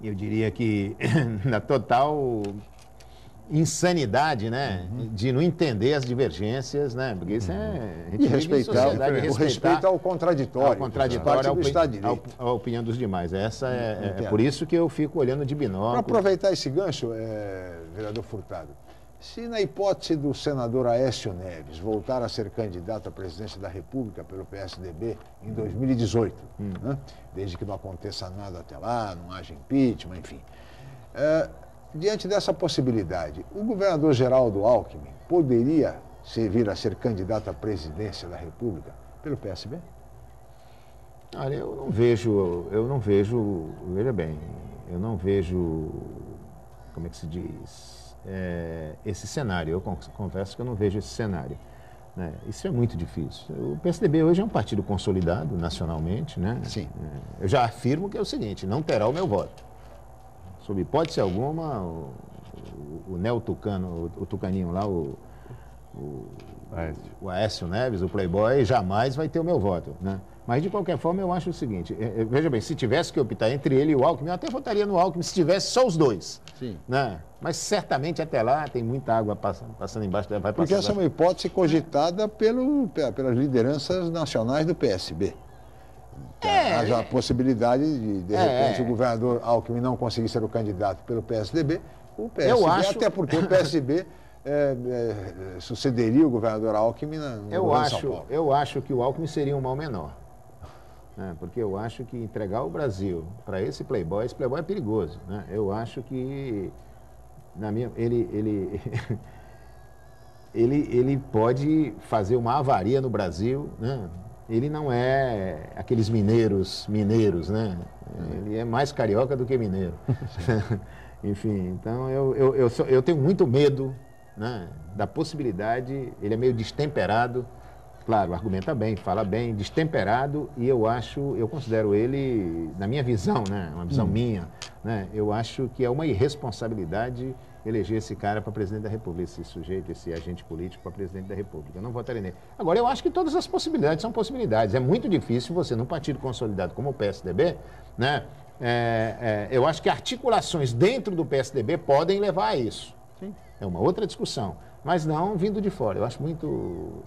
eu diria que da total insanidade, né? De não entender as divergências, né? Porque isso e respeitar o respeito ao contraditório. Ao contraditório, à opinião dos demais. Essa é por isso que eu fico olhando de binóculo. Para aproveitar esse gancho, vereador Furtado, se na hipótese do senador Aécio Neves voltar a ser candidato à presidência da República pelo PSDB em 2018, né? Desde que não aconteça nada até lá, não haja impeachment, enfim... diante dessa possibilidade, o governador Geraldo Alckmin poderia vir a ser candidato à presidência da República pelo PSB? Olha, eu não vejo, veja bem, eu não vejo, como é que se diz, esse cenário. Eu confesso que eu não vejo esse cenário. Né? Isso é muito difícil. O PSDB hoje é um partido consolidado nacionalmente, né? Sim. Eu já afirmo que é o seguinte, não terá o meu voto. Sob hipótese alguma, o Neo-Tucano, o Tucaninho lá, o Aécio Neves, o Playboy, jamais vai ter o meu voto, né? Mas, de qualquer forma, eu acho o seguinte, veja bem, se tivesse que optar entre ele e o Alckmin, eu até votaria no Alckmin se tivesse só os dois. Sim. Né? Mas, certamente, até lá, tem muita água passando embaixo. Porque essa é uma hipótese cogitada pelas lideranças nacionais do PSB. Haja a possibilidade de repente, o governador Alckmin não conseguir ser o candidato pelo PSDB, o PSB, até porque o PSB sucederia o governador Alckmin no governo de São Paulo. Eu acho que o Alckmin seria um mal menor. Né? Porque eu acho que entregar o Brasil para esse playboy é perigoso. Né? Eu acho que ele pode fazer uma avaria no Brasil, né? Ele não é aqueles mineiros, né? Ele é mais carioca do que mineiro. Enfim, então eu tenho muito medo, né, da possibilidade. Ele é meio destemperado, claro, argumenta bem, fala bem, destemperado, e eu considero ele, na minha visão, né, uma visão minha, né, eu acho que é uma irresponsabilidade eleger esse cara para presidente da República, esse sujeito, esse agente político para presidente da República. Eu não votaria nele. Agora, eu acho que todas as possibilidades são possibilidades. É muito difícil você, num partido consolidado como o PSDB, né, eu acho que articulações dentro do PSDB podem levar a isso. Sim. É uma outra discussão, mas não vindo de fora. Eu acho muito...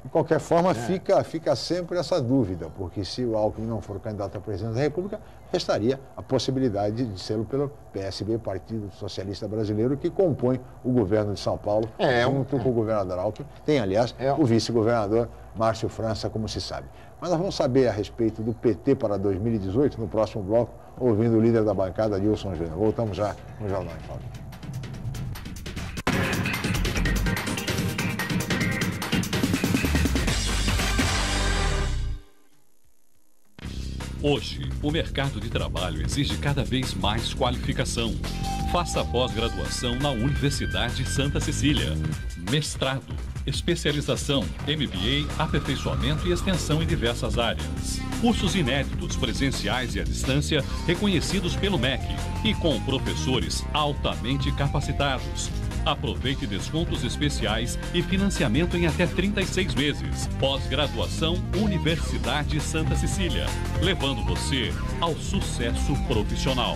De qualquer forma, fica sempre essa dúvida, porque se o Alckmin não for candidato à presidência da República, restaria a possibilidade de ser pelo PSB, Partido Socialista Brasileiro, que compõe o governo de São Paulo, junto com o governador Alckmin. Tem, aliás, o vice-governador Márcio França, como se sabe. Mas nós vamos saber a respeito do PT para 2018 no próximo bloco, ouvindo o líder da bancada, Dilson Júnior. Voltamos já no Jornal em Foco. Hoje, o mercado de trabalho exige cada vez mais qualificação. Faça a pós-graduação na Universidade Santa Cecília. Mestrado, especialização, MBA, aperfeiçoamento e extensão em diversas áreas. Cursos inéditos, presenciais e à distância, reconhecidos pelo MEC e com professores altamente capacitados. Faça a pós-graduação na Universidade Santa Cecília. Inscreva-se já. Aproveite descontos especiais e financiamento em até 36 vezes. Pós-graduação Universidade Santa Cecília, levando você ao sucesso profissional.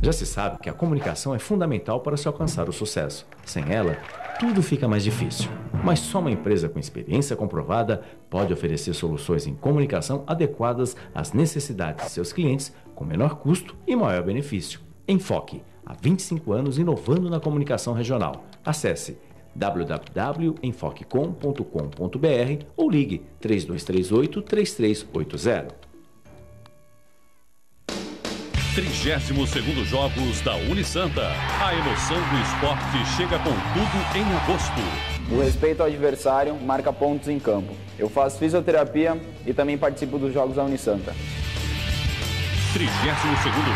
Já se sabe que a comunicação é fundamental para se alcançar o sucesso. Sem ela, tudo fica mais difícil. Mas só uma empresa com experiência comprovada pode oferecer soluções em comunicação adequadas às necessidades de seus clientes com menor custo e maior benefício. Enfoque, há 25 anos inovando na comunicação regional. Acesse www.enfoquecom.com.br ou ligue 3238-3380. 32º Jogos da Unisanta. A emoção do esporte chega com tudo em agosto. O respeito ao adversário marca pontos em campo. Eu faço fisioterapia e também participo dos Jogos da Unisanta. 32º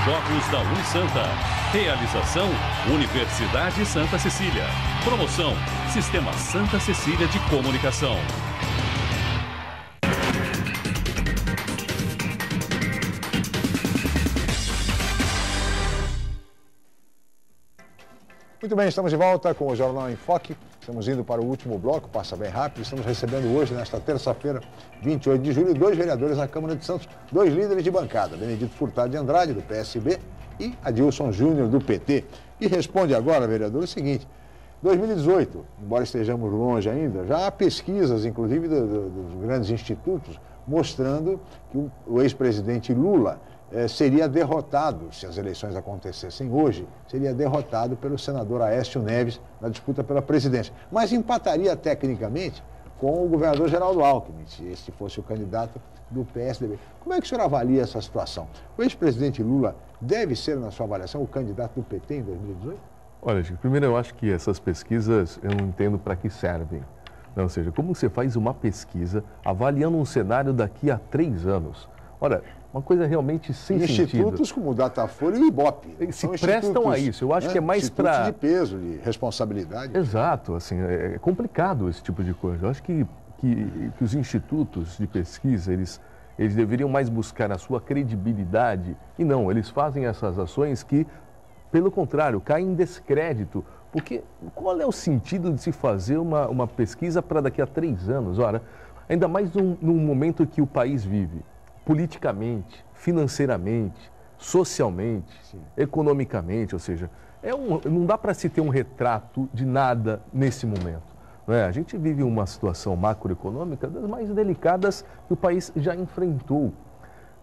Jogos da Unisanta. Realização Universidade Santa Cecília. Promoção Sistema Santa Cecília de Comunicação. Muito bem, estamos de volta com o Jornal em Foque. Estamos indo para o último bloco, passa bem rápido. Estamos recebendo hoje, nesta terça-feira, 28 de julho, 2 vereadores na Câmara de Santos, 2 líderes de bancada, Benedito Furtado de Andrade, do PSB, e Adilson Júnior, do PT. E responde agora, vereador, o seguinte: 2018, embora estejamos longe ainda, já há pesquisas, inclusive dos grandes institutos, mostrando que o ex-presidente Lula seria derrotado, se as eleições acontecessem hoje, seria derrotado pelo senador Aécio Neves na disputa pela presidência. Mas empataria tecnicamente com o governador Geraldo Alckmin, se este fosse o candidato do PSDB. Como é que o senhor avalia essa situação? O ex-presidente Lula deve ser, na sua avaliação, o candidato do PT em 2018? Olha, Chico, primeiro eu acho que essas pesquisas eu não entendo para que servem. Ou seja, como você faz uma pesquisa avaliando um cenário daqui a 3 anos? Olha, uma coisa realmente sem sentido. Institutos como o Datafolha e o Ibope. Se prestam a isso. Eu acho que é mais para... de peso, de responsabilidade. Exato. Assim, é complicado esse tipo de coisa. Eu acho que os institutos de pesquisa, eles deveriam mais buscar a sua credibilidade. E não, eles fazem essas ações que, pelo contrário, caem em descrédito. Porque qual é o sentido de se fazer uma pesquisa para daqui a 3 anos? Ora, ainda mais num momento que o país vive. Politicamente, financeiramente, socialmente, economicamente, ou seja, não dá para se ter um retrato de nada nesse momento. Não é? A gente vive uma situação macroeconômica das mais delicadas que o país já enfrentou,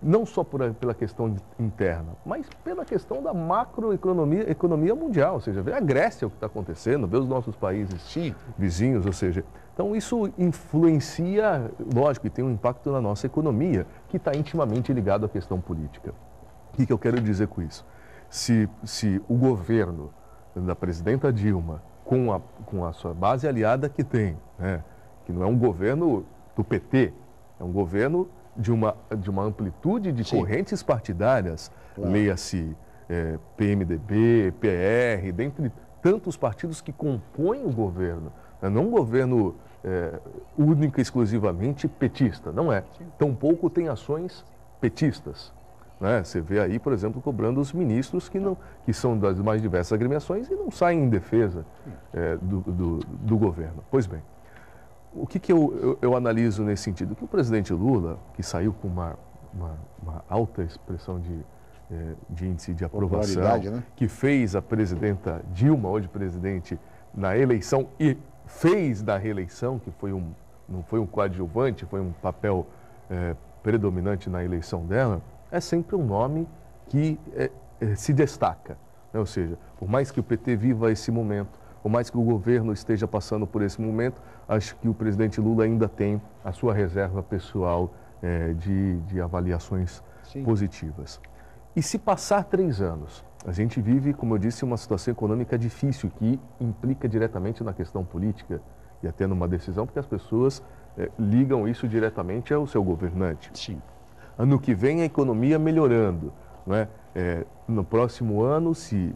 não só pela questão interna, mas pela questão da macroeconomia mundial, ou seja, vê a Grécia o que está acontecendo, vê os nossos países vizinhos, ou seja... Então, isso influencia, lógico, e tem um impacto na nossa economia, que está intimamente ligado à questão política. O que eu quero dizer com isso? Se o governo da presidenta Dilma, com a sua base aliada que tem, né, que não é um governo do PT, é um governo de uma amplitude de correntes partidárias, leia-se PMDB, PR, dentre tantos partidos que compõem o governo, não um governo única e exclusivamente petista, não é. Tampouco tem ações petistas. Né? Você vê aí, por exemplo, cobrando os ministros que são das mais diversas agremiações e não saem em defesa do governo. Pois bem, o que eu analiso nesse sentido? Que o presidente Lula, que saiu com uma alta expressão de índice de aprovação, né? Que fez a presidenta Dilma, hoje presidente, na eleição e fez da reeleição, que não foi um coadjuvante, foi um papel predominante na eleição dela, é sempre um nome que se destaca. Né? Ou seja, por mais que o PT viva esse momento, por mais que o governo esteja passando por esse momento, acho que o presidente Lula ainda tem a sua reserva pessoal de avaliações positivas. E se passar 3 anos, a gente vive, como eu disse, uma situação econômica difícil que implica diretamente na questão política e até numa decisão, porque as pessoas ligam isso diretamente ao seu governante. Sim. Ano que vem a economia melhorando, não é? No próximo ano, se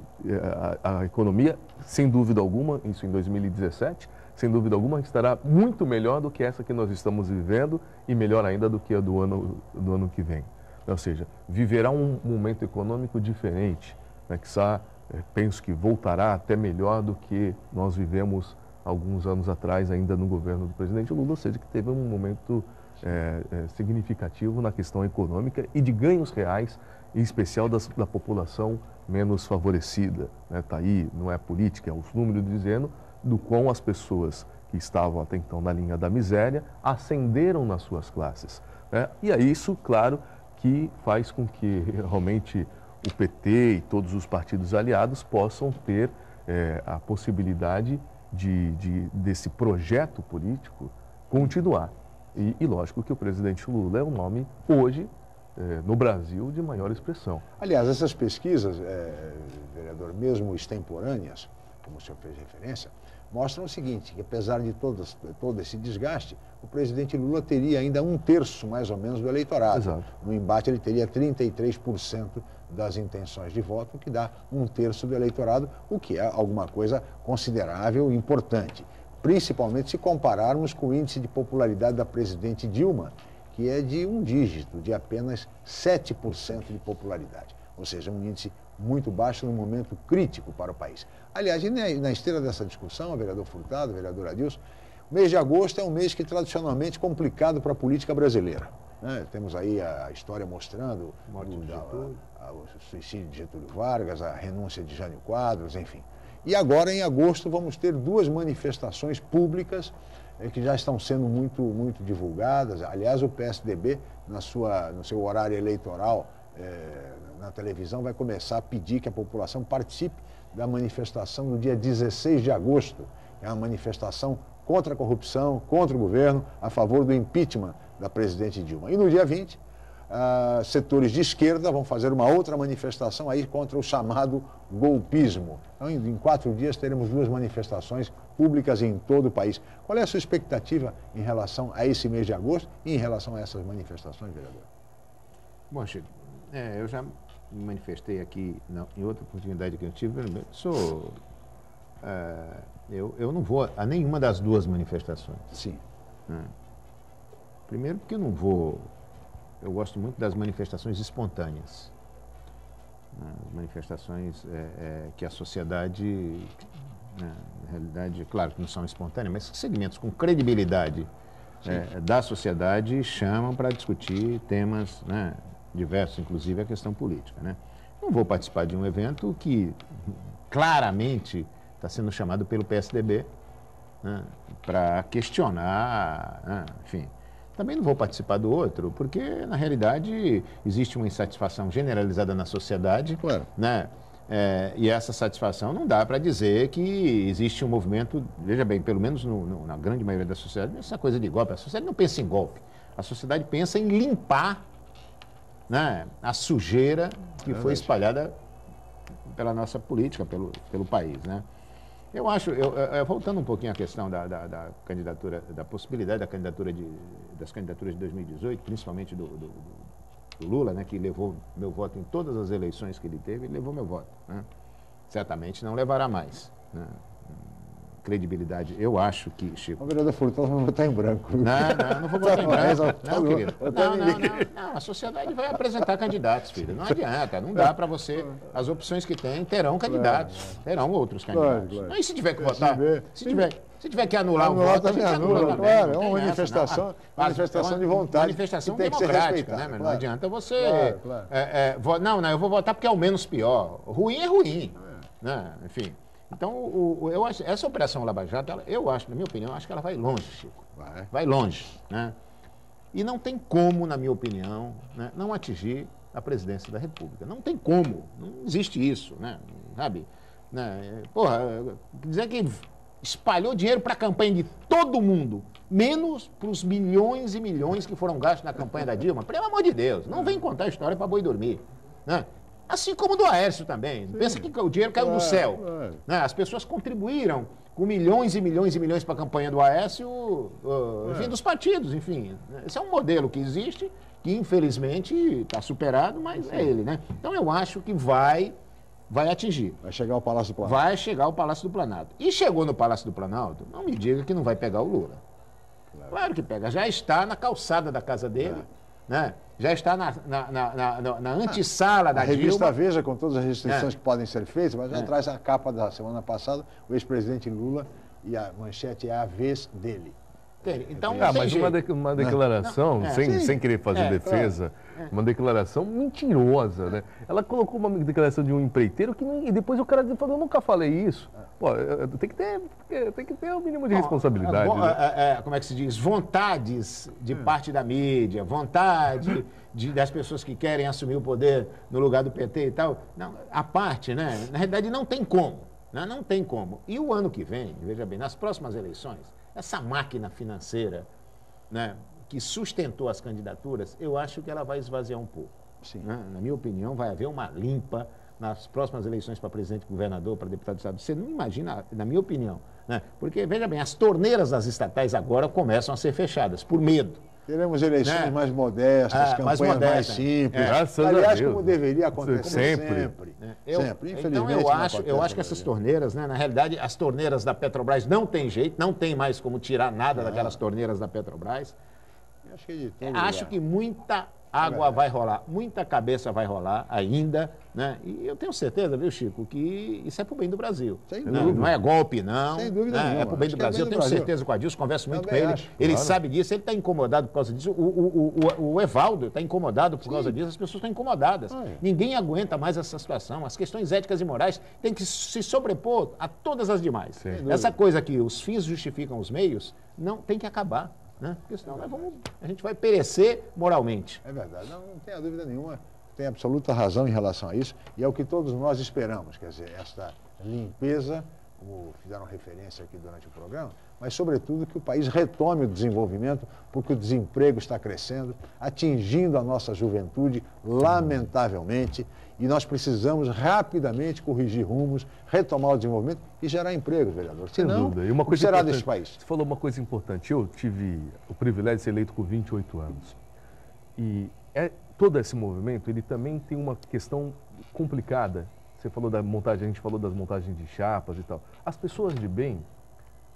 a economia, sem dúvida alguma, isso em 2017, sem dúvida alguma, estará muito melhor do que essa que nós estamos vivendo e melhor ainda do que a do ano que vem. Ou seja, viverá um momento econômico diferente, né, que está penso que voltará até melhor do que nós vivemos alguns anos atrás, ainda no governo do presidente Lula, ou seja, que teve um momento significativo na questão econômica e de ganhos reais, em especial da população menos favorecida. Está aí, não é política, é os números dizendo do quão as pessoas que estavam até então na linha da miséria ascenderam nas suas classes. E é isso, claro, que faz com que realmente o PT e todos os partidos aliados possam ter a possibilidade desse projeto político continuar. E lógico que o presidente Lula é o nome hoje, no Brasil, de maior expressão. Aliás, essas pesquisas, vereador, mesmo extemporâneas, como o senhor fez referência, mostram o seguinte, que apesar de todo esse desgaste, o presidente Lula teria ainda 1/3, mais ou menos, do eleitorado. Exato. No embate, ele teria 33% das intenções de voto, o que dá 1/3 do eleitorado, o que é alguma coisa considerável e importante. Principalmente se compararmos com o índice de popularidade da presidente Dilma, que é de um dígito, de apenas 7% de popularidade. Ou seja, um índice muito baixo num momento crítico para o país. Aliás, na esteira dessa discussão, vereador Furtado, vereador Adilson, o mês de agosto é um mês que tradicionalmente é complicado para a política brasileira. Temos aí a história mostrando o suicídio de Getúlio Vargas, a renúncia de Jânio Quadros, enfim. E agora, em agosto, vamos ter 2 manifestações públicas que já estão sendo muito divulgadas. Aliás, o PSDB, no seu horário eleitoral, na televisão, vai começar a pedir que a população participe da manifestação do dia 16 de agosto. É uma manifestação contra a corrupção, contra o governo, a favor do impeachment da presidente Dilma. E no dia 20, setores de esquerda vão fazer uma outra manifestação aí contra o chamado golpismo. Então, em 4 dias teremos 2 manifestações públicas em todo o país. Qual é a sua expectativa em relação a esse mês de agosto e em relação a essas manifestações, vereador? Bom, Chico, eu já me manifestei aqui em outra oportunidade que eu tive. Eu não vou a nenhuma das 2 manifestações. Sim. Primeiro porque eu não vou. Eu gosto muito das manifestações espontâneas. As manifestações que a sociedade, na realidade, claro que não são espontâneas, mas segmentos com credibilidade da sociedade chamam para discutir temas diversos, inclusive a questão política. Não vou participar de um evento que claramente está sendo chamado pelo PSDB para questionar, enfim. Também não vou participar do outro, porque, na realidade, existe uma insatisfação generalizada na sociedade, claro. E essa satisfação não dá para dizer que existe um movimento, veja bem, pelo menos na grande maioria da sociedade, essa coisa de golpe. A sociedade não pensa em golpe, a sociedade pensa em limpar a sujeira que foi espalhada pela nossa política, pelo país, Eu acho, voltando um pouquinho à questão da candidatura, da possibilidade das candidaturas de 2018, principalmente do Lula, que levou meu voto em todas as eleições que ele teve, ele levou meu voto. Certamente não levará mais. Credibilidade, eu acho que, Chico... O vereador Furtado vai votar em branco. Não vou votar em branco. Não, querido. Não, a sociedade vai apresentar candidatos, filho. Não adianta, não dá para você... As opções que tem terão candidatos, terão outros candidatos. Claro. E se tiver que votar, se tiver que anular o voto, também anula, claro. É uma manifestação de vontade. Manifestação que tem democrática, que ser Não adianta você... Não, eu vou votar porque é o menos pior. Ruim é ruim, enfim... Então, eu acho, essa operação Lava Jato, eu acho, na minha opinião, acho que ela vai longe, Chico. Vai longe. E não tem como, na minha opinião, não atingir a presidência da República. Não tem como. Não existe isso, sabe? Dizer que espalhou dinheiro para a campanha de todo mundo, menos para os milhões e milhões que foram gastos na campanha da Dilma. Pelo amor de Deus, não vem contar a história para boi dormir. Assim como do Aécio também. Sim. Pensa que o dinheiro caiu do céu. As pessoas contribuíram com milhões e milhões e milhões para a campanha do Aécio, enfim, dos partidos, enfim. Esse é um modelo que existe, que infelizmente está superado, mas é ele, Então eu acho que vai atingir. Vai chegar ao Palácio do Planalto. Vai chegar ao Palácio do Planalto. E chegou no Palácio do Planalto, não me diga que não vai pegar o Lula. Claro que pega. Já está na calçada da casa dele. né? Já está na antessala da Dilma. A revista Veja, com todas as restrições que podem ser feitas, mas já traz a capa da semana passada, o ex-presidente Lula, e a manchete é a vez dele. Então, mas uma declaração, sem querer fazer defesa, uma declaração mentirosa, né? Ela colocou uma declaração de um empreiteiro e depois o cara falou, eu nunca falei isso. Pô, tem que ter o mínimo de responsabilidade. Como é que se diz? Vontades de parte da mídia, vontade das pessoas que querem assumir o poder no lugar do PT e tal. Não, a parte, né? Na realidade, não tem como. Né? Não tem como. E o ano que vem, veja bem, nas próximas eleições, essa máquina financeira, né, que sustentou as candidaturas, eu acho que ela vai esvaziar um pouco. Né? Na minha opinião, vai haver uma limpa nas próximas eleições para presidente, governador, para deputado de estado. Você não imagina, na minha opinião, né? Porque, veja bem, as torneiras das estatais agora começam a ser fechadas, por medo. Teremos eleições mais modestas, campanhas mais simples. Aliás, como deveria acontecer sempre. Infelizmente. Então, eu acho que essas torneiras, né, na realidade, as torneiras da Petrobras não tem jeito, não tem mais como tirar nada daquelas torneiras da Petrobras. Acho que muita água vai rolar, muita cabeça vai rolar ainda, né? E eu tenho certeza, viu, Chico, que isso é para o bem do Brasil. Não é golpe, não. Sem dúvida nenhuma. É para o bem do Brasil. Eu tenho certeza com o Adilson, converso muito com ele. Ele sabe disso, ele está incomodado por causa disso. O Evaldo está incomodado por causa disso, as pessoas estão incomodadas. Ninguém aguenta mais essa situação. As questões éticas e morais têm que se sobrepor a todas as demais. Essa coisa que os fins justificam os meios, não tem que acabar. Né? Porque senão a gente vai perecer moralmente. É verdade, não tenha dúvida nenhuma, tem absoluta razão em relação a isso, e é o que todos nós esperamos, quer dizer, esta limpeza, como fizeram referência aqui durante o programa, mas sobretudo que o país retome o desenvolvimento, porque o desemprego está crescendo, atingindo a nossa juventude, lamentavelmente, e nós precisamos rapidamente corrigir rumos, retomar o desenvolvimento e gerar empregos, vereador. Senão, o que será desse país? Você falou uma coisa importante. Eu tive o privilégio de ser eleito com 28 anos. E todo esse movimento, ele também tem uma questão complicada. Você falou da montagem, a gente falou das montagens de chapas e tal. As pessoas de bem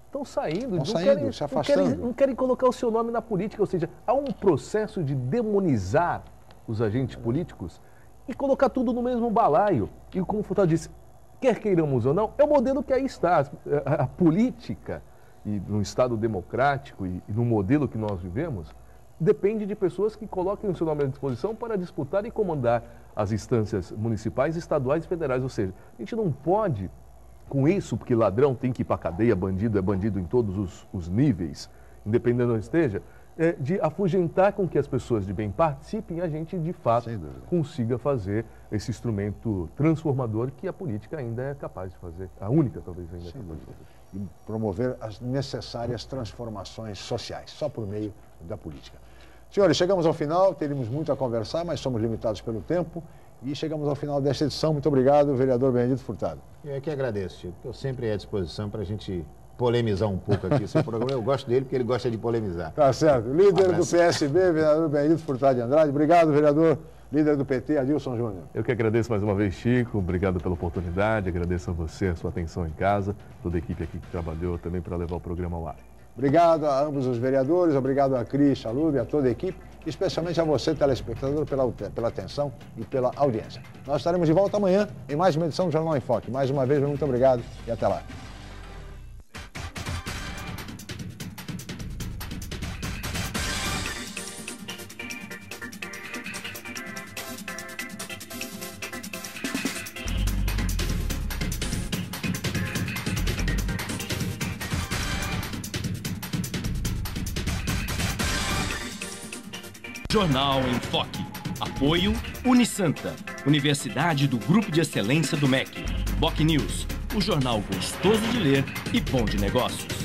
estão saindo, se afastando. Não querem colocar o seu nome na política. Ou seja, há um processo de demonizar os agentes políticos e colocar tudo no mesmo balaio. E como o Furtado disse, quer queiramos ou não, é o modelo que aí está. A política, e no Estado democrático e no modelo que nós vivemos, depende de pessoas que coloquem o seu nome à disposição para disputar e comandar as instâncias municipais, estaduais e federais. Ou seja, a gente não pode, com isso, porque ladrão tem que ir para a cadeia, bandido é bandido em todos os níveis, independente de onde esteja, de afugentar com que as pessoas de bem participem e a gente, de fato, consiga fazer esse instrumento transformador que a política ainda é capaz de fazer. A única, talvez, ainda é capaz de fazer. E promover as necessárias transformações sociais, só por meio da política. Senhores, chegamos ao final, teríamos muito a conversar, mas somos limitados pelo tempo. E chegamos ao final desta edição. Muito obrigado, vereador Benedito Furtado. Eu que agradeço, Chico. Estou sempre à disposição para a gente polemizar um pouco aqui. Esse programa eu gosto dele porque ele gosta de polemizar. Tá certo. Líder do PSB, vereador Benedito Furtado de Andrade. Obrigado, vereador. Líder do PT, Adilson Júnior. Eu que agradeço mais uma vez, Chico. Obrigado pela oportunidade. Agradeço a você, a sua atenção em casa. Toda a equipe aqui que trabalhou também para levar o programa ao ar. Obrigado a ambos os vereadores, obrigado a Cris, Chalub, a toda a equipe, especialmente a você, telespectador, pela atenção e pela audiência. Nós estaremos de volta amanhã em mais uma edição do Jornal em Foque. Mais uma vez, muito obrigado e até lá. Jornal em Foque. Apoio Unisanta, Universidade do Grupo de Excelência do MEC. BocNews, o jornal gostoso de ler e bom de negócios.